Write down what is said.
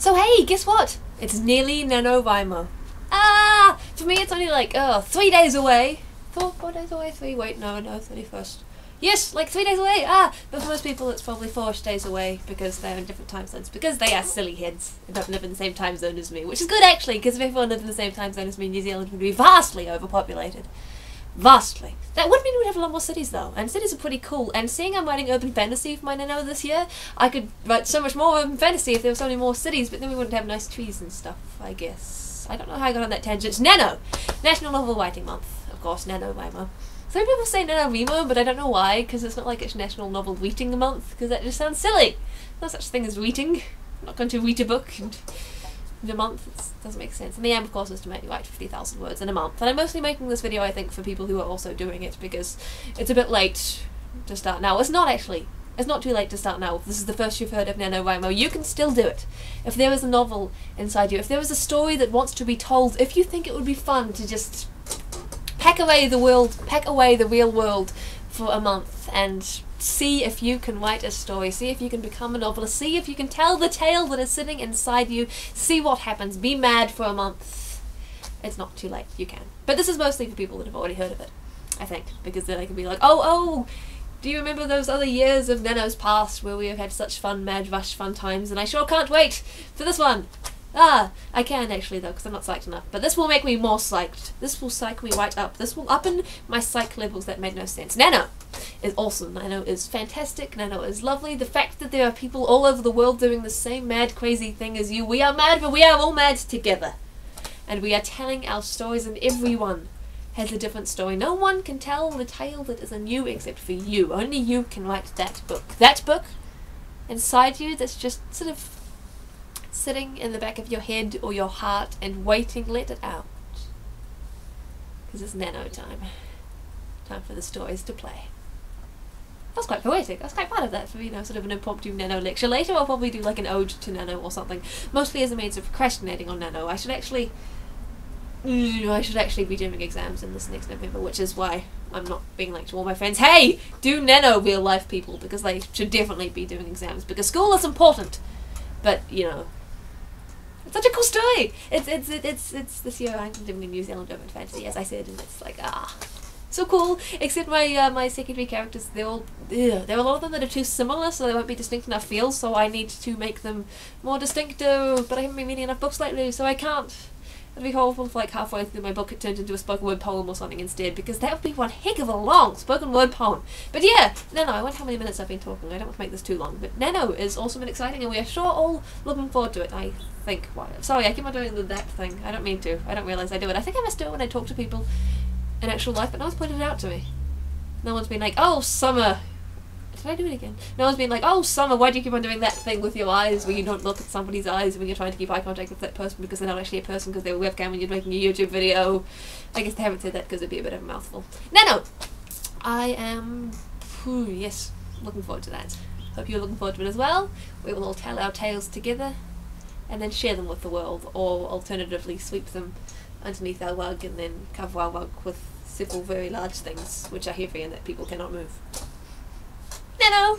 So hey, guess what? It's nearly NaNoWriMo. Ah! For me it's only like, 3 days away. 4 days away? 3? Wait, no, 31st. Yes, like 3 days away! Ah! But for most people it's probably 4 days away because they're in different time zones. Because they are silly heads and don't live in the same time zone as me. Which is good actually, because if everyone lived in the same time zone as me, New Zealand would be vastly overpopulated. Vastly. That would mean we'd have a lot more cities though, and cities are pretty cool, and seeing I'm writing urban fantasy for my Nano this year, I could write so much more urban fantasy if there were so many more cities, but then we wouldn't have nice trees and stuff, I guess. I don't know how I got on that tangent. Nano! National Novel Writing Month. Of course, NaNoWriMo. Some people say NaNoWriMo, but I don't know why, because it's not like it's National Novel Reading Month, because that just sounds silly. No such thing as reading. I'm not going to read a book in a month. It doesn't make sense. And the aim, of course, is to write 50,000 words in a month. And I'm mostly making this video, I think, for people who are also doing it, because it's a bit late to start now. It's not actually. It's not too late to start now. If this is the first you've heard of NaNoWriMo, you can still do it. If there is a novel inside you, if there is a story that wants to be told, if you think it would be fun to just pack away the real world for a month and see if you can write a story, see if you can become a novelist, see if you can tell the tale that is sitting inside you, see what happens, be mad for a month. It's not too late, you can. But this is mostly for people that have already heard of it, I think, because then they can be like, oh, do you remember those other years of Nano's past where we have had such fun, mad rush fun times, and I sure can't wait for this one. Ah, I can actually though, because I'm not psyched enough. But this will make me more psyched. This will psych me right up. This will up in my psych levels that made no sense. Nano is awesome. Nano is fantastic. Nano is lovely. The fact that there are people all over the world doing the same mad, crazy thing as you. We are mad, but we are all mad together. And we are telling our stories, and everyone has a different story. No one can tell the tale that is in you except for you. Only you can write that book. That book inside you that's just sort of sitting in the back of your head or your heart and waiting, let it out. Because it's Nano time. Time for the stories to play. That's quite poetic. That's quite part of that for, you know, sort of an impromptu Nano lecture. Later I'll probably do like an ode to Nano or something. Mostly as a means of procrastinating on Nano. I should actually be doing exams in this next November, which is why I'm not being like to all my friends, hey, do Nano real life people, because they should definitely be doing exams, because school is important. But, you know, it's such a cool story. It's this year I'm doing a New Zealand urban fantasy, as I said, and it's like, so cool. Except my secondary characters, there are a lot of them that are too similar, so they won't be distinct enough feels, so I need to make them more distinctive, but I haven't been reading enough books lately, so I can't. It'd be horrible if like halfway through my book it turned into a spoken word poem or something instead, because that would be one heck of a long spoken word poem. But yeah, Nano, I wonder how many minutes I've been talking. I don't want to make this too long, but Nano is awesome and exciting, and we are sure all looking forward to it, I think. Sorry, I keep on doing that thing. I don't mean to. I don't realise I do it. I think I must do it when I talk to people in actual life, but no one's pointed it out to me. No one's been like, oh, Summer. Did I do it again? No one's been like, oh, Summer, why do you keep on doing that thing with your eyes where you don't look at somebody's eyes when you're trying to keep eye contact with that person because they're not actually a person because they're a webcam when you're making a YouTube video? I guess they haven't said that because it'd be a bit of a mouthful. Nano! I am, yes, looking forward to that. Hope you're looking forward to it as well. We will all tell our tales together and then share them with the world, or alternatively sweep them underneath our rug and then cover our rug with several very large things which are heavy and that people cannot move. Nano!